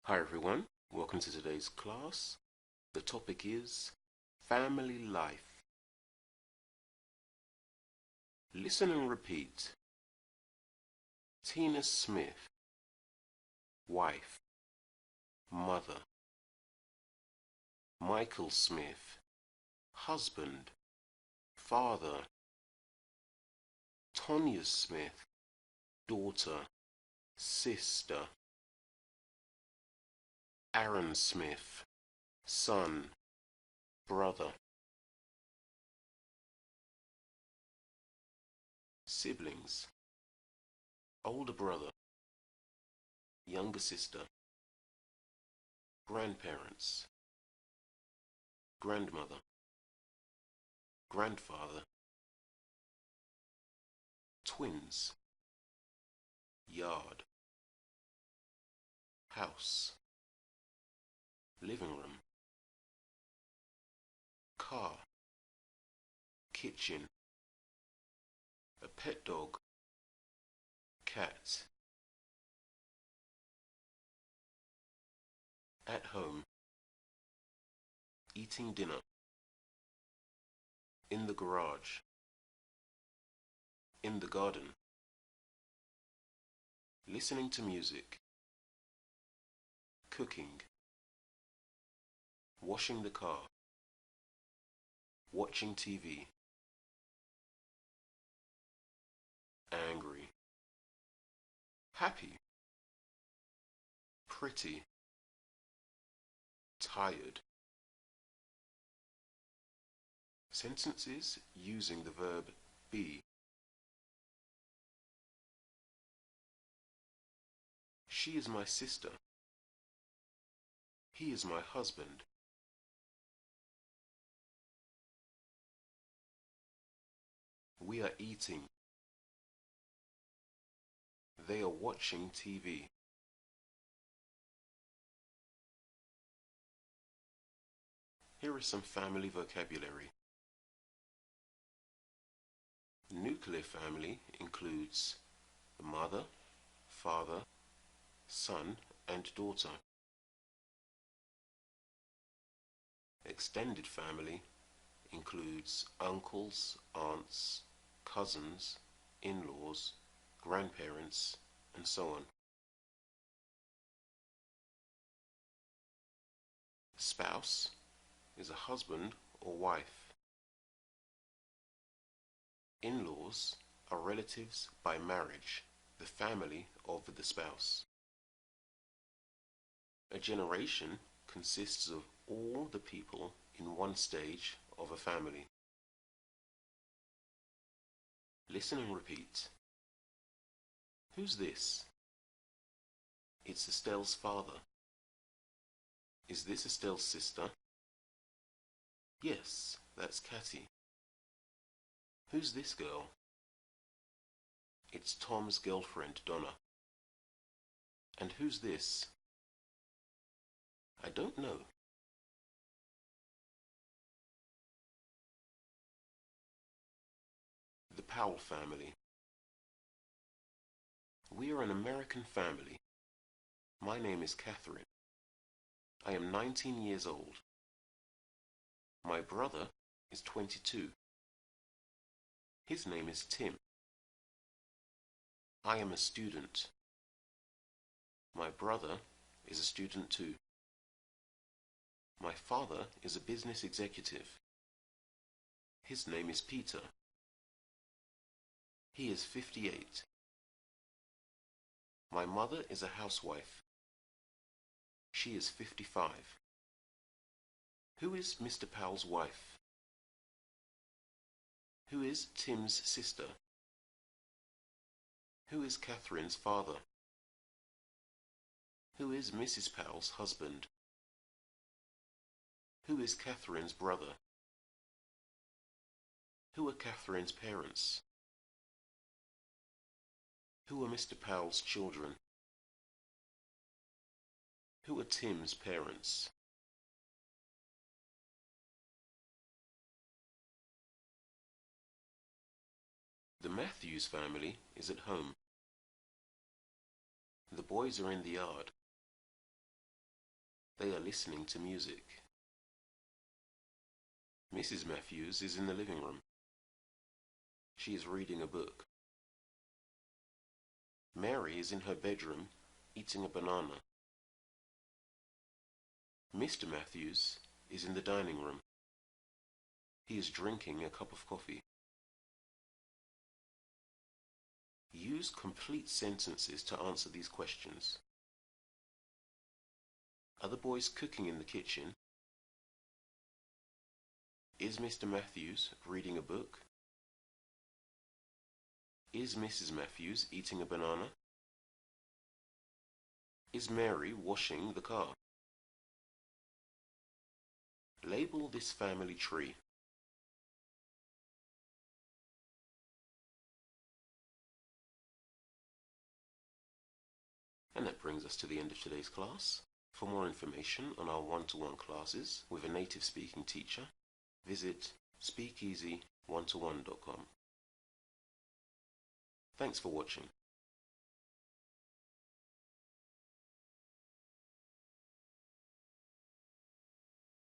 Hi everyone, welcome to today's class. The topic is family life. Listen and repeat. Tina Smith, wife, mother. Michael Smith, husband, father. Tonya Smith, daughter, sister. Aaron Smith, son, brother. Siblings: older brother, younger sister. Grandparents: grandmother, grandfather. Twins: yard, house, living room, car, kitchen. A pet dog, cat. At home, eating dinner. In the garage, in the garden. Listening to music. Cooking. Washing the car. Watching TV. Angry. Happy. Pretty. Tired. Sentences using the verb be. She is my sister. He is my husband. We are eating. They are watching TV. Here is some family vocabulary. Nuclear family includes the mother, father, son, and daughter. Extended family includes uncles, aunts, cousins, in-laws, grandparents, and so on. Spouse is a husband or wife. In-laws are relatives by marriage, the family of the spouse. A generation consists of all the people in one stage of a family. Listen and repeat. Who's this? It's Estelle's father. Is this Estelle's sister? Yes, that's Cathy. Who's this girl? It's Tom's girlfriend, Donna. And who's this? I don't know. The Powell family. We are an American family. My name is Catherine. I am 19 years old. My brother is 22. His name is Tim. I am a student. My brother is a student too. My father is a business executive. His name is Peter. He is 58. My mother is a housewife. She is 55. Who is Mr. Powell's wife? Who is Tim's sister? Who is Catherine's father? Who is Mrs. Powell's husband? Who is Catherine's brother? Who are Catherine's parents? Who are Mr. Powell's children? Who are Tim's parents? The Matthews family is at home. The boys are in the yard. They are listening to music. Mrs. Matthews is in the living room. She is reading a book. Mary is in her bedroom eating a banana. Mr. Matthews is in the dining room. He is drinking a cup of coffee. Use complete sentences to answer these questions. Are the boys cooking in the kitchen? Is Mr. Matthews reading a book? Is Mrs. Matthews eating a banana? Is Mary washing the car? Label this family tree. And that brings us to the end of today's class. For more information on our one-to-one classes with a native speaking teacher, visit speakeasy1to1.com. Thanks for watching.